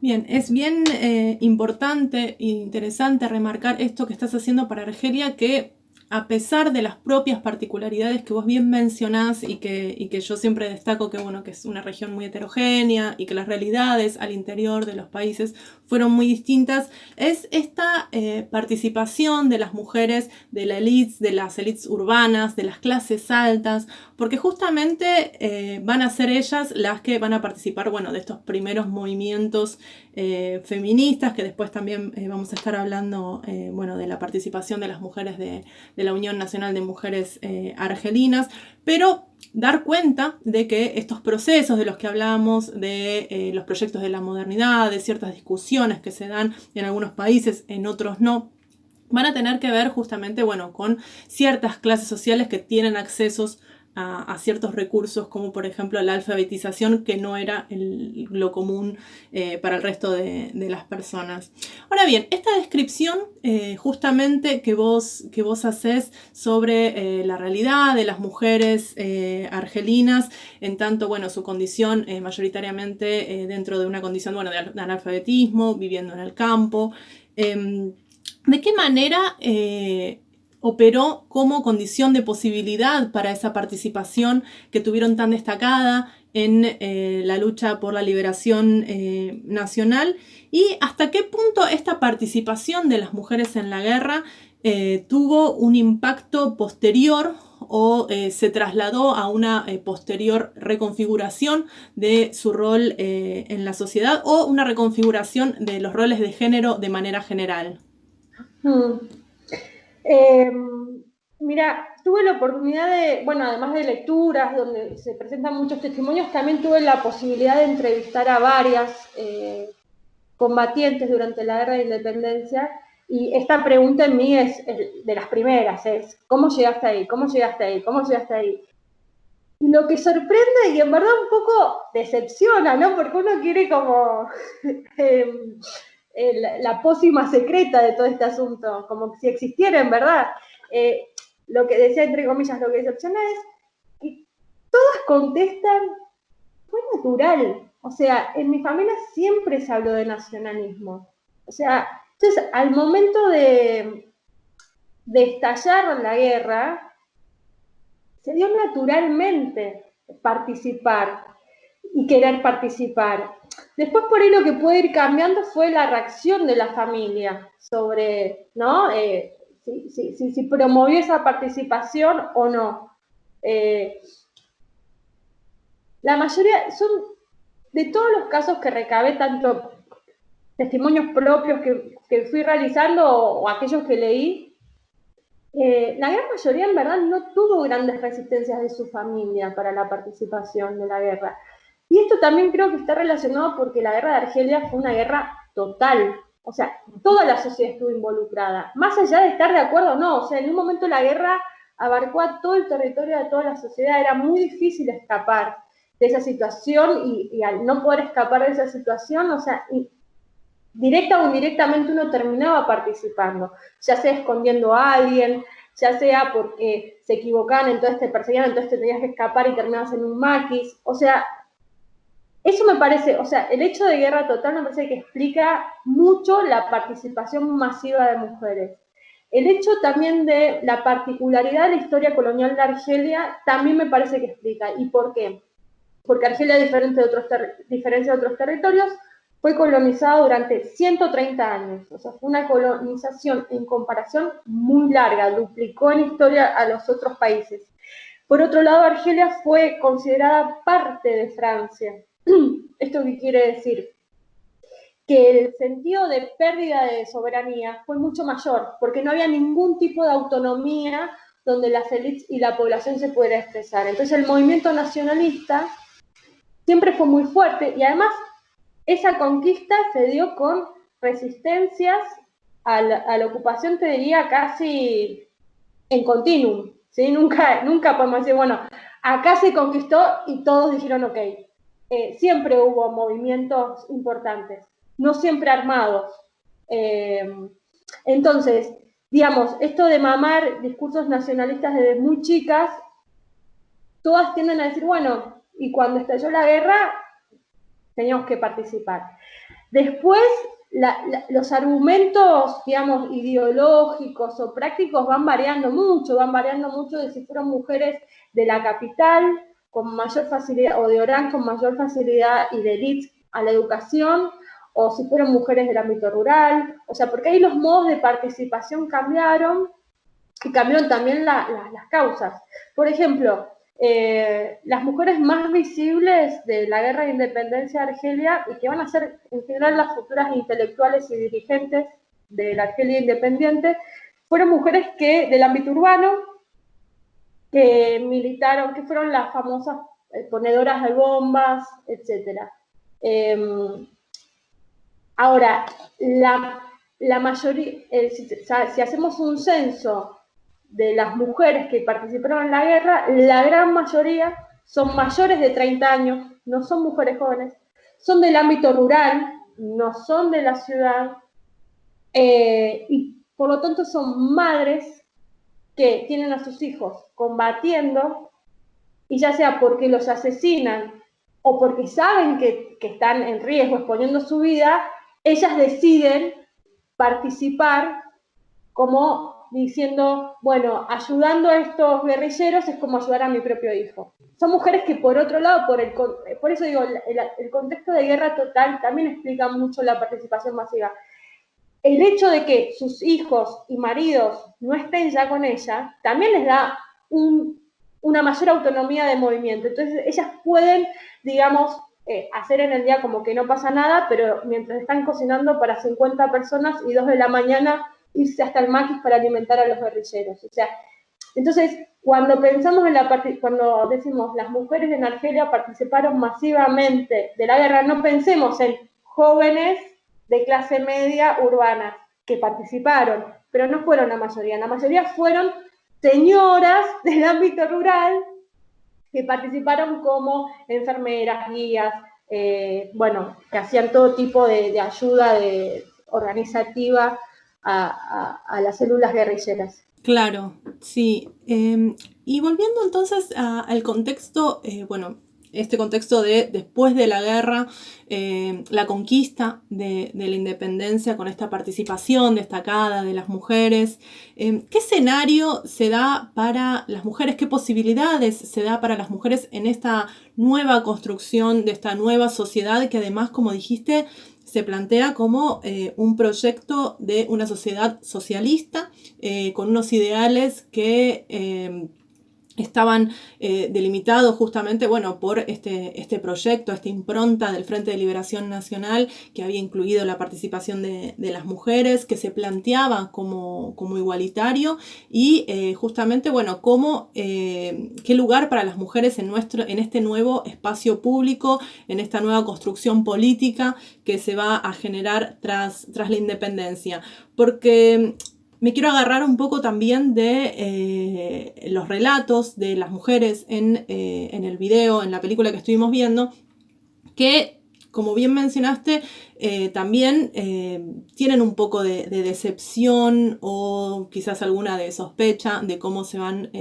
Bien, es bien importante e interesante remarcar esto que estás haciendo para Argelia, que a pesar de las propias particularidades que vos bien mencionás y que yo siempre destaco que, bueno, que es una región muy heterogénea y que las realidades al interior de los países fueron muy distintas, es esta participación de las mujeres, de la élite, de las élites urbanas, de las clases altas, porque justamente van a ser ellas las que van a participar, bueno, de estos primeros movimientos feministas, que después también vamos a estar hablando, bueno, de la participación de las mujeres de la Unión Nacional de Mujeres Argelinas, pero dar cuenta de que estos procesos de los que hablamos, de los proyectos de la modernidad, de ciertas discusiones que se dan en algunos países, en otros no, van a tener que ver justamente, bueno, con ciertas clases sociales que tienen accesos a ciertos recursos, como por ejemplo la alfabetización, que no era lo común para el resto de las personas. Ahora bien, esta descripción justamente que vos haces sobre la realidad de las mujeres argelinas, en tanto, bueno, su condición mayoritariamente dentro de una condición, bueno, de analfabetismo, viviendo en el campo, ¿de qué manera operó como condición de posibilidad para esa participación que tuvieron tan destacada en la lucha por la liberación nacional? ¿Y hasta qué punto esta participación de las mujeres en la guerra tuvo un impacto posterior o se trasladó a una posterior reconfiguración de su rol en la sociedad o una reconfiguración de los roles de género de manera general? Mm. Eh, Mira, tuve la oportunidad de, bueno, además de lecturas donde se presentan muchos testimonios, también tuve la posibilidad de entrevistar a varias combatientes durante la Guerra de Independencia, y esta pregunta en mí es de las primeras, es ¿cómo llegaste ahí? ¿Cómo llegaste ahí? ¿Cómo llegaste ahí? Y lo que sorprende y en verdad un poco decepciona, ¿no? Porque uno quiere como eh, la pócima secreta de todo este asunto, como si existiera en verdad. Eh, lo que decía, entre comillas, lo que decepciona es que todas contestan, fue natural. O sea, en mi familia siempre se habló de nacionalismo. O sea, entonces al momento de estallar la guerra, se dio naturalmente participar y querer participar. Después por ahí lo que puede ir cambiando fue la reacción de la familia sobre, ¿no? Si promovió esa participación o no. Eh, la mayoría son, de todos los casos que recabé, tanto testimonios propios que fui realizando o aquellos que leí, la gran mayoría en verdad no tuvo grandes resistencias de su familia para la participación de la guerra. Y esto también creo que está relacionado porque la guerra de Argelia fue una guerra total. O sea, toda la sociedad estuvo involucrada. Más allá de estar de acuerdo o no, o sea, en un momento la guerra abarcó a todo el territorio de toda la sociedad. Era muy difícil escapar de esa situación y al no poder escapar de esa situación, o sea, directa o indirectamente uno terminaba participando, ya sea escondiendo a alguien, ya sea porque se equivocaban, entonces te perseguían, entonces te tenías que escapar y terminabas en un maquis. O sea, eso me parece, o sea, el hecho de guerra total me parece que explica mucho la participación masiva de mujeres. El hecho también de la particularidad de la historia colonial de Argelia también me parece que explica. ¿Y por qué? Porque Argelia, diferencia de otros territorios, fue colonizada durante 130 años. O sea, fue una colonización en comparación muy larga, duplicó en historia a los otros países. Por otro lado, Argelia fue considerada parte de Francia. ¿Esto qué quiere decir? Que el sentido de pérdida de soberanía fue mucho mayor, porque no había ningún tipo de autonomía donde las élites y la población se pudiera expresar. Entonces el movimiento nacionalista siempre fue muy fuerte y además esa conquista se dio con resistencias a la ocupación, te diría, casi en continuum, ¿sí? Nunca podemos decir, bueno, acá se conquistó y todos dijeron ok. Siempre hubo movimientos importantes, no siempre armados. Eh, entonces, digamos, esto de mamar discursos nacionalistas desde muy chicas, todas tienden a decir, bueno, y cuando estalló la guerra, teníamos que participar. Después, los argumentos, digamos, ideológicos o prácticos van variando mucho de si fueron mujeres de la capital con mayor facilidad, o de Orán con mayor facilidad y de Leeds a la educación, o si fueron mujeres del ámbito rural, o sea, porque ahí los modos de participación cambiaron y cambiaron también las causas. Por ejemplo, las mujeres más visibles de la guerra de independencia de Argelia, y que van a ser en general las futuras intelectuales y dirigentes de la Argelia independiente, fueron mujeres que del ámbito urbano, que militaron, que fueron las famosas ponedoras de bombas, etc. Ahora, la mayoría, si hacemos un censo de las mujeres que participaron en la guerra, la gran mayoría son mayores de 30 años, no son mujeres jóvenes, son del ámbito rural, no son de la ciudad, y por lo tanto son madres que tienen a sus hijos combatiendo, y ya sea porque los asesinan o porque saben que están en riesgo exponiendo su vida, ellas deciden participar como diciendo, bueno, ayudando a estos guerrilleros es como ayudar a mi propio hijo. Son mujeres que por otro lado, por eso digo, el contexto de guerra total también explica mucho la participación masiva. El hecho de que sus hijos y maridos no estén ya con ella, también les da una mayor autonomía de movimiento. Entonces ellas pueden, digamos, hacer en el día como que no pasa nada, pero mientras están cocinando para 50 personas y 2 de la mañana irse hasta el maquis para alimentar a los guerrilleros. O sea, entonces, cuando pensamos cuando decimos las mujeres en Argelia participaron masivamente de la guerra, no pensemos en jóvenes de clase media urbana que participaron, pero no fueron la mayoría fueron señoras del ámbito rural que participaron como enfermeras, guías, bueno, que hacían todo tipo de ayuda organizativa a las células guerrilleras. Claro, sí. Y volviendo entonces al contexto, bueno, este contexto de después de la guerra, la conquista de la independencia con esta participación destacada de las mujeres, ¿qué escenario se da para las mujeres? ¿Qué posibilidades se da para las mujeres en esta nueva construcción de esta nueva sociedad que además, como dijiste, se plantea como un proyecto de una sociedad socialista con unos ideales que estaban delimitados justamente, bueno, por este proyecto, esta impronta del Frente de Liberación Nacional que había incluido la participación de las mujeres, que se planteaba como igualitario y justamente, bueno, qué lugar para las mujeres en este nuevo espacio público, en esta nueva construcción política que se va a generar tras la independencia. Porque me quiero agarrar un poco también de los relatos de las mujeres en el video, en la película que estuvimos viendo, que, como bien mencionaste, también tienen un poco de decepción o quizás alguna de sospecha de cómo se van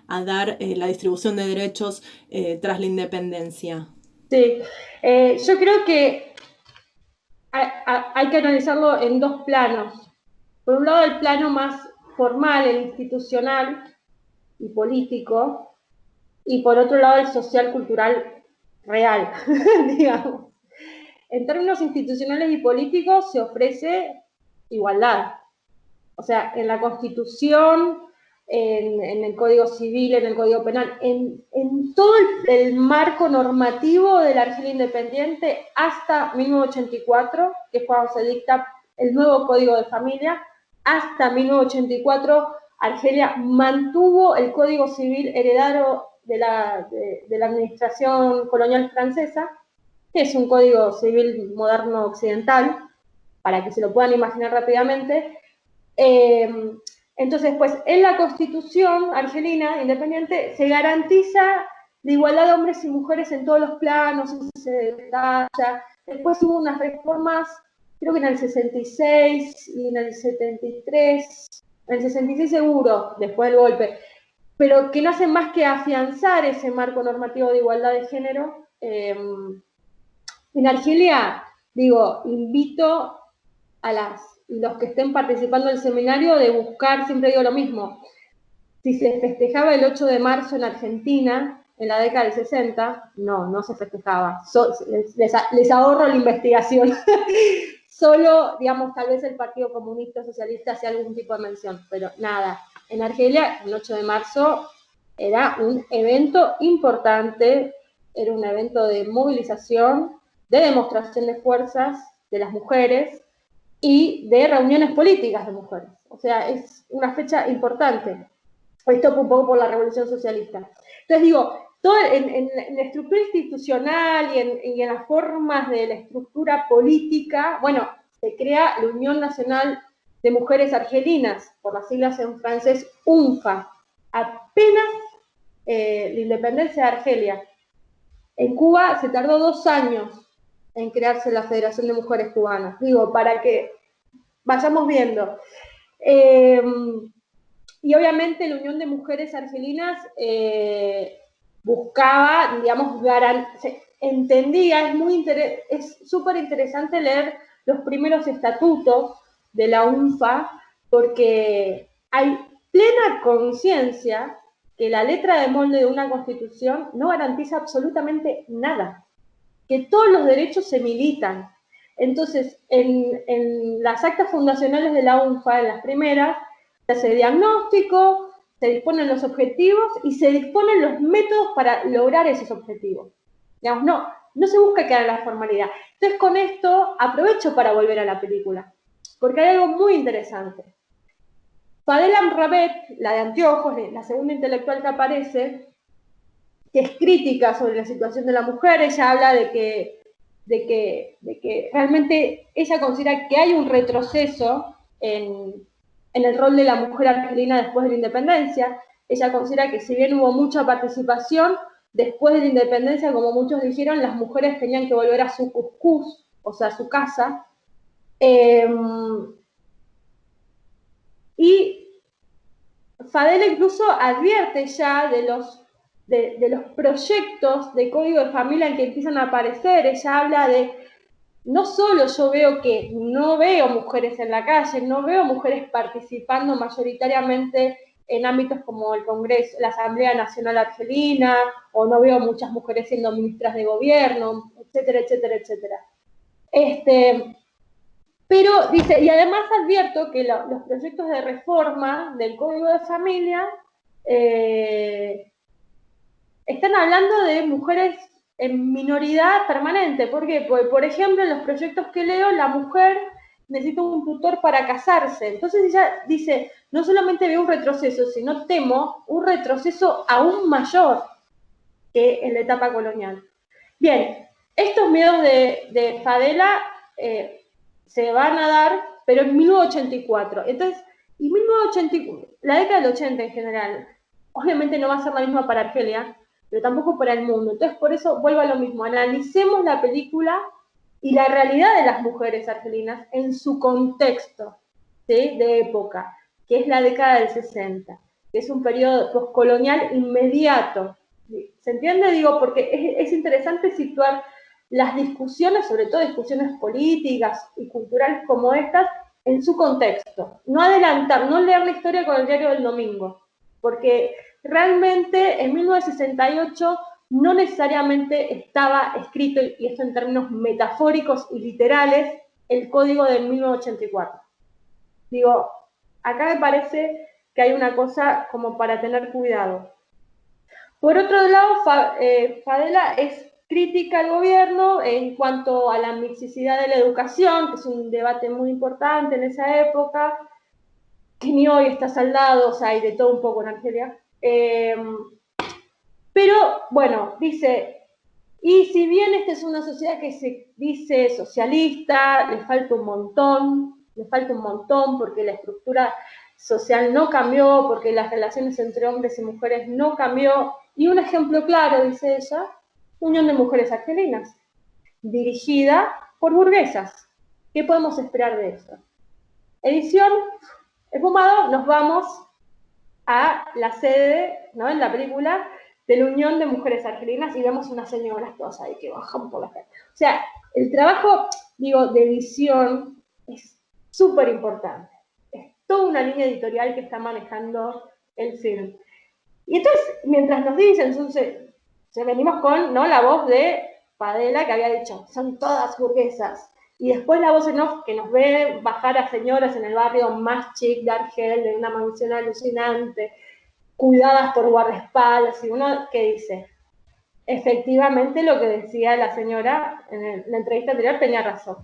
a dar la distribución de derechos tras la independencia. Sí, yo creo que hay que analizarlo en dos planos. Por un lado, el plano más formal, el institucional y político, y por otro lado, el social, cultural, real, digamos. En términos institucionales y políticos se ofrece igualdad. O sea, en la Constitución, en el Código Civil, en el Código Penal, en todo el marco normativo de la Argelia independiente hasta 1984, que es cuando se dicta el nuevo Código de Familia, hasta 1984 Argelia mantuvo el Código Civil heredado de la administración colonial francesa, que es un Código Civil moderno occidental, para que se lo puedan imaginar rápidamente. Entonces, pues en la Constitución argelina independiente se garantiza la igualdad de hombres y mujeres en todos los planos, se detalla. Después hubo unas reformas, creo que en el 66 y en el 73, en el 66 seguro, después del golpe, pero que no hacen más que afianzar ese marco normativo de igualdad de género. En Argelia Digo, invito a los que estén participando del seminario de buscar, siempre digo lo mismo, si se festejaba el 8 de marzo en Argentina, en la década del 60, no se festejaba. Les ahorro la investigación. Solo, digamos, tal vez el Partido Comunista Socialista hacía algún tipo de mención, pero nada. En Argelia, el 8 de marzo era un evento importante, era un evento de movilización, de demostración de fuerzas de las mujeres y de reuniones políticas de mujeres. O sea, es una fecha importante. Esto fue un poco por la Revolución Socialista. Entonces digo, todo en la estructura institucional y en las formas de la estructura política, bueno, se crea la Unión Nacional de Mujeres Argelinas, por las siglas en francés UNFA, apenas la independencia de Argelia. En Cuba se tardó 2 años en crearse la Federación de Mujeres Cubanas, digo, para que vayamos viendo. Y obviamente la Unión de Mujeres Argelinas buscaba, digamos, entendía, es súper interesante leer los primeros estatutos de la UNFA, porque hay plena conciencia que la letra de molde de una constitución no garantiza absolutamente nada, que todos los derechos se militan. Entonces, en las actas fundacionales de la UNFA, en las primeras, se hace diagnóstico, se disponen los objetivos y se disponen los métodos para lograr esos objetivos. Digamos, no se busca quedar en la formalidad. Entonces, con esto aprovecho para volver a la película, porque hay algo muy interesante. Fadela Amrabat, la de anteojos, la segunda intelectual que aparece, que es crítica sobre la situación de la mujer, ella habla de que realmente ella considera que hay un retroceso en el rol de la mujer argelina después de la independencia. Ella considera que si bien hubo mucha participación, después de la independencia, como muchos dijeron, las mujeres tenían que volver a su cuscús, o sea, a su casa. Y Fadela incluso advierte ya de los proyectos de código de familia en que empiezan a aparecer. Ella habla de, no solo yo veo que no veo mujeres en la calle, no veo mujeres participando mayoritariamente en ámbitos como el Congreso, la Asamblea Nacional Argelina, o no veo muchas mujeres siendo ministras de gobierno, etcétera, etcétera, etcétera. Pero dice, y además advierto que los proyectos de reforma del Código de Familia están hablando de mujeres en minoridad permanente. ¿Por qué? Porque, por ejemplo, en los proyectos que leo, la mujer necesita un tutor para casarse. Entonces ella dice, no solamente veo un retroceso, sino temo un retroceso aún mayor que en la etapa colonial. Bien, estos miedos de Fadela se van a dar, pero en 1984. Entonces, y 1984, la década del 80 en general, obviamente no va a ser la misma para Argelia, pero tampoco para el mundo. Entonces, por eso vuelvo a lo mismo. Analicemos la película y la realidad de las mujeres argelinas en su contexto, ¿sí?, de época, que es la década del 60, que es un periodo postcolonial inmediato. ¿Se entiende? Digo, porque es interesante situar las discusiones, sobre todo discusiones políticas y culturales como estas, en su contexto. No adelantar, no leer la historia con el diario del domingo, porque realmente en 1968 no necesariamente estaba escrito, y esto en términos metafóricos y literales, el código de 1984. Digo, acá me parece que hay una cosa como para tener cuidado. Por otro lado, Fadela es crítica al gobierno en cuanto a la mixicidad de la educación, que es un debate muy importante en esa época, que ni hoy está saldado, o sea, hay de todo un poco en Argelia. Pero, bueno, dice, y si bien esta es una sociedad que se dice socialista, le falta un montón, porque la estructura social no cambió, porque las relaciones entre hombres y mujeres no cambió. Y un ejemplo claro, dice ella, Unión de Mujeres Argelinas, dirigida por burguesas. ¿Qué podemos esperar de eso? Edición, esfumado, nos vamos a la sede, ¿no?, en la película, de la Unión de Mujeres Argelinas y vemos unas señoras todas ahí que bajan por la calle. O sea, el trabajo, digo, de edición es súper importante. Es toda una línea editorial que está manejando el film. Y entonces, mientras nos dicen, entonces, venimos con, ¿no?, la voz de Padela, que había dicho, son todas burguesas. Y después la voz en off que nos ve bajar a señoras en el barrio más chic de Argel, de una mansión alucinante, cuidadas por guardaespaldas, y uno que dice, efectivamente lo que decía la señora en la entrevista anterior tenía razón.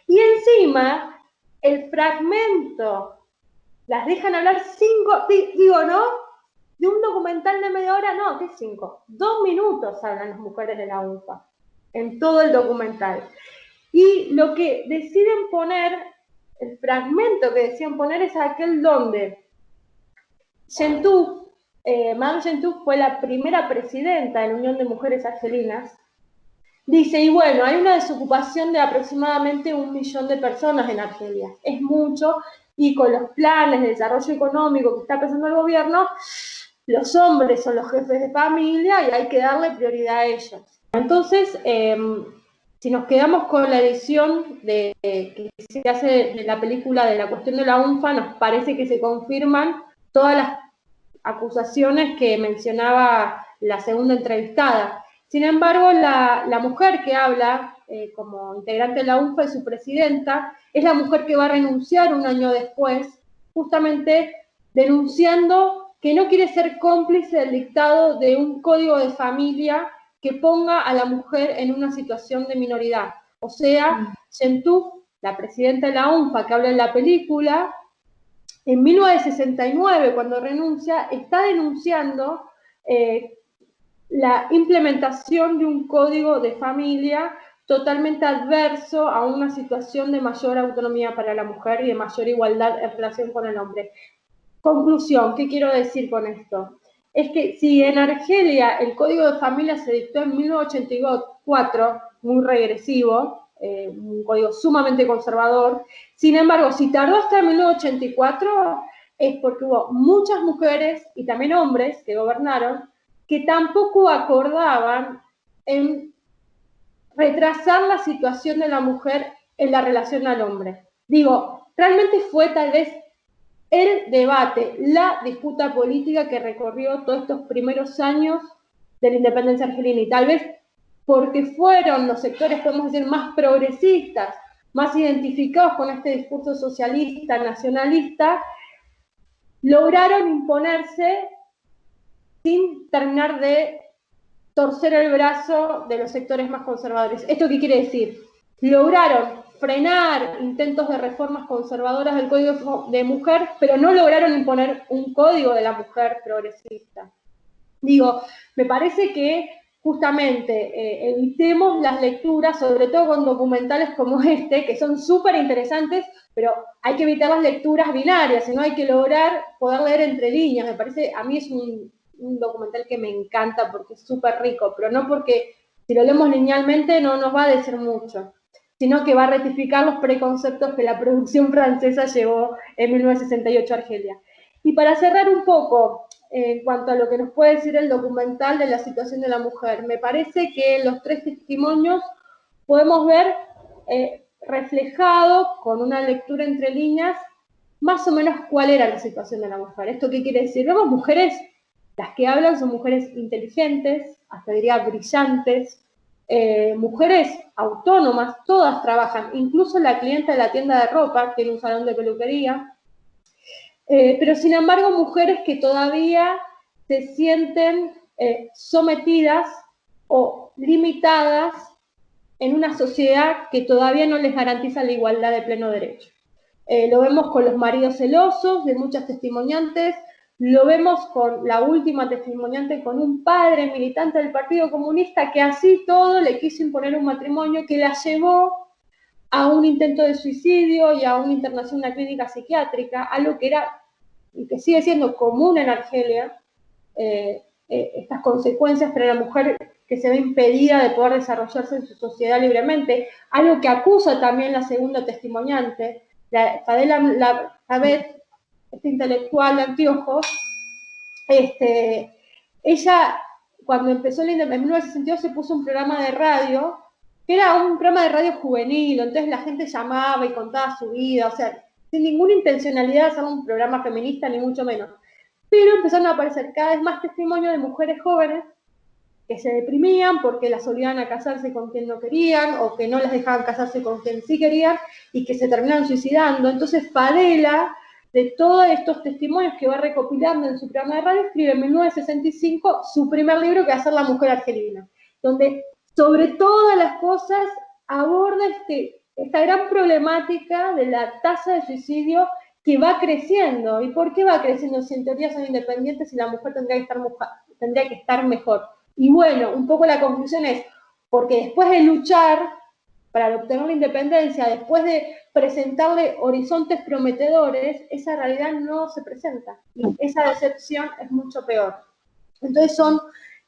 Y encima, el fragmento, las dejan hablar 5, digo, ¿no? De un documental de media hora, no, ¿qué 5? 2 minutos hablan las mujeres de la UNFA, en todo el documental. Y lo que deciden poner, el fragmento que decían poner es aquel donde Madame Gentú fue la primera presidenta de la Unión de Mujeres Argelinas. Dice, y bueno, hay una desocupación de aproximadamente 1 millón de personas en Argelia. Es mucho, y con los planes de desarrollo económico que está pensando el gobierno, los hombres son los jefes de familia y hay que darle prioridad a ellos. Entonces, si nos quedamos con la edición que se hace de la película de la cuestión de la UNFA, nos parece que se confirman todas las acusaciones que mencionaba la segunda entrevistada. Sin embargo, la mujer que habla como integrante de la UNFA y su presidenta es la mujer que va a renunciar 1 año después, justamente denunciando que no quiere ser cómplice del dictado de un código de familia que ponga a la mujer en una situación de minoridad. O sea, Gentú, la presidenta de la UNFA que habla en la película, en 1969, cuando renuncia, está denunciando la implementación de un código de familia totalmente adverso a una situación de mayor autonomía para la mujer y de mayor igualdad en relación con el hombre. Conclusión, ¿qué quiero decir con esto? Es que si en Argelia el Código de Familia se dictó en 1984, muy regresivo, un código sumamente conservador, sin embargo, si tardó hasta 1984, es porque hubo muchas mujeres y también hombres que gobernaron que tampoco acordaban en retrasar la situación de la mujer en la relación al hombre. Digo, realmente fue tal vez el debate, la disputa política que recorrió todos estos primeros años de la independencia argelina, y tal vez porque fueron los sectores, podemos decir, más progresistas, más identificados con este discurso socialista, nacionalista, lograron imponerse sin terminar de torcer el brazo de los sectores más conservadores. ¿Esto qué quiere decir? Lograron frenar intentos de reformas conservadoras del Código de Mujer, pero no lograron imponer un código de la mujer progresista. Digo, me parece que justamente evitemos las lecturas, sobre todo con documentales como este, que son súper interesantes, pero hay que evitar las lecturas binarias, sino hay que lograr poder leer entre líneas. Me parece, a mí es un documental que me encanta porque es súper rico, pero no porque si lo leemos linealmente no nos va a decir mucho, sino que va a rectificar los preconceptos que la producción francesa llevó en 1968 a Argelia. Y para cerrar un poco, en cuanto a lo que nos puede decir el documental de la situación de la mujer, me parece que en los 3 testimonios podemos ver reflejado con una lectura entre líneas más o menos cuál era la situación de la mujer. ¿Esto qué quiere decir? Vemos mujeres, las que hablan son mujeres inteligentes, hasta diría brillantes, mujeres autónomas, todas trabajan, incluso la clienta de la tienda de ropa tiene un salón de peluquería, pero sin embargo mujeres que todavía se sienten sometidas o limitadas en una sociedad que todavía no les garantiza la igualdad de pleno derecho. Lo vemos con los maridos celosos de muchas testimoniantes, lo vemos con la última testimoniante, con un padre militante del Partido Comunista que así todo le quiso imponer un matrimonio que la llevó a un intento de suicidio y a una internación en una clínica psiquiátrica, algo que era y que sigue siendo común en Argelia, estas consecuencias para la mujer que se ve impedida de poder desarrollarse en su sociedad libremente, algo que acusa también la segunda testimoniante, Fadela Labed, esta intelectual de anteojos, ella cuando empezó en 1962 se puso un programa de radio que era un programa de radio juvenil, entonces la gente llamaba y contaba su vida, o sea, sin ninguna intencionalidad de hacer un programa feminista, ni mucho menos. Pero empezaron a aparecer cada vez más testimonios de mujeres jóvenes que se deprimían porque las obligaban a casarse con quien no querían o que no las dejaban casarse con quien sí querían y que se terminaron suicidando. Entonces Fadela, de todos estos testimonios que va recopilando en su programa de radio, escribe en 1965 su primer libro, que va a ser La mujer argelina, donde sobre todas las cosas aborda esta gran problemática de la tasa de suicidio que va creciendo. ¿Y por qué va creciendo si en teoría son independientes y la mujer tendría que estar mejor? Y bueno, un poco la conclusión es, porque después de luchar para obtener la independencia, después de presentarle horizontes prometedores, esa realidad no se presenta. Y esa decepción es mucho peor. Entonces son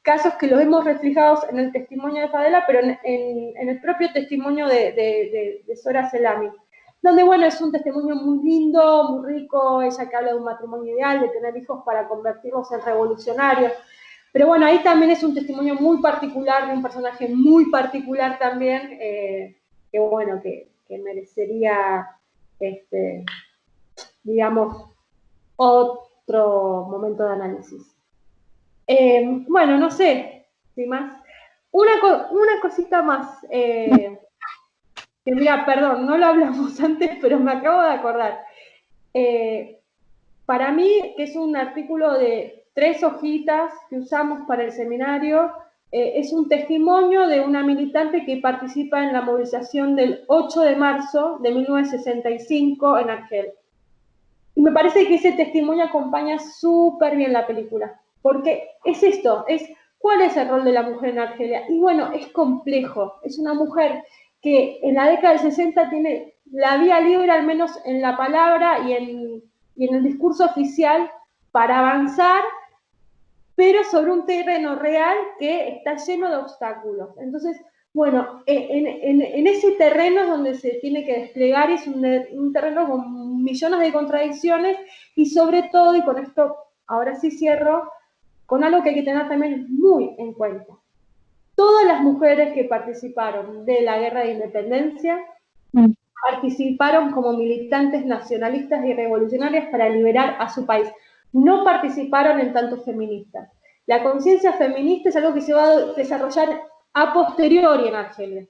casos que los vemos reflejados en el testimonio de Fadela, pero en el propio testimonio de Sora Selami. Donde, bueno, es un testimonio muy lindo, muy rico, ella que habla de un matrimonio ideal, de tener hijos para convertirlos en revolucionarios. Pero bueno, ahí también es un testimonio muy particular, de un personaje muy particular también, que bueno, que merecería, digamos, otro momento de análisis. Bueno, no sé, sin más. Una cosita más, que mira, perdón, no lo hablamos antes, pero me acabo de acordar. Para mí, que es un artículo de 3 hojitas que usamos para el seminario, es un testimonio de una militante que participa en la movilización del 8 de marzo de 1965 en Argel. Y me parece que ese testimonio acompaña súper bien la película, porque es esto, es cuál es el rol de la mujer en Argelia. Y bueno, es complejo, es una mujer que en la década del 60 tiene la vía libre, al menos en la palabra y en el discurso oficial, para avanzar, pero sobre un terreno real que está lleno de obstáculos. Entonces, bueno, en ese terreno es donde se tiene que desplegar, y es un terreno con millones de contradicciones, y sobre todo, y con esto ahora sí cierro, con algo que hay que tener también muy en cuenta. Todas las mujeres que participaron de la guerra de independencia participaron como militantes nacionalistas y revolucionarias para liberar a su país. No participaron en tanto feministas. La conciencia feminista es algo que se va a desarrollar a posteriori en Argelia.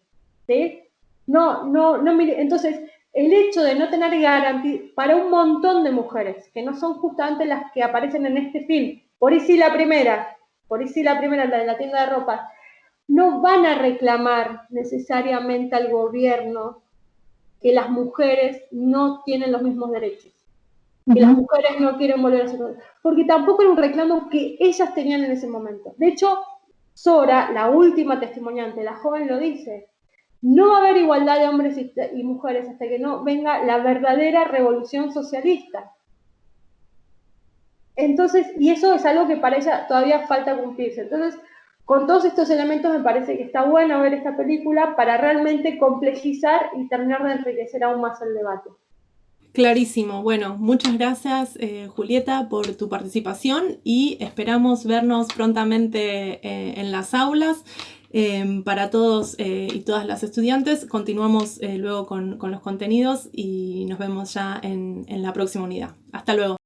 ¿Sí? Entonces, el hecho de no tener garantía para un montón de mujeres, que no son justamente las que aparecen en este film, por ahí sí la primera, la de la tienda de ropa, no van a reclamar necesariamente al gobierno que las mujeres no tienen los mismos derechos, que las mujeres no quieren volver a ser, porque tampoco era un reclamo que ellas tenían en ese momento. De hecho, Sora, la última testimoniante, la joven, lo dice: no va a haber igualdad de hombres y mujeres hasta que no venga la verdadera revolución socialista. Entonces, y eso es algo que para ella todavía falta cumplirse. Entonces, con todos estos elementos me parece que está bueno ver esta película para realmente complejizar y terminar de enriquecer aún más el debate. Clarísimo. Bueno, muchas gracias, Julieta, por tu participación, y esperamos vernos prontamente en las aulas. Para todos y todas las estudiantes, continuamos luego con los contenidos y nos vemos ya en la próxima unidad. Hasta luego.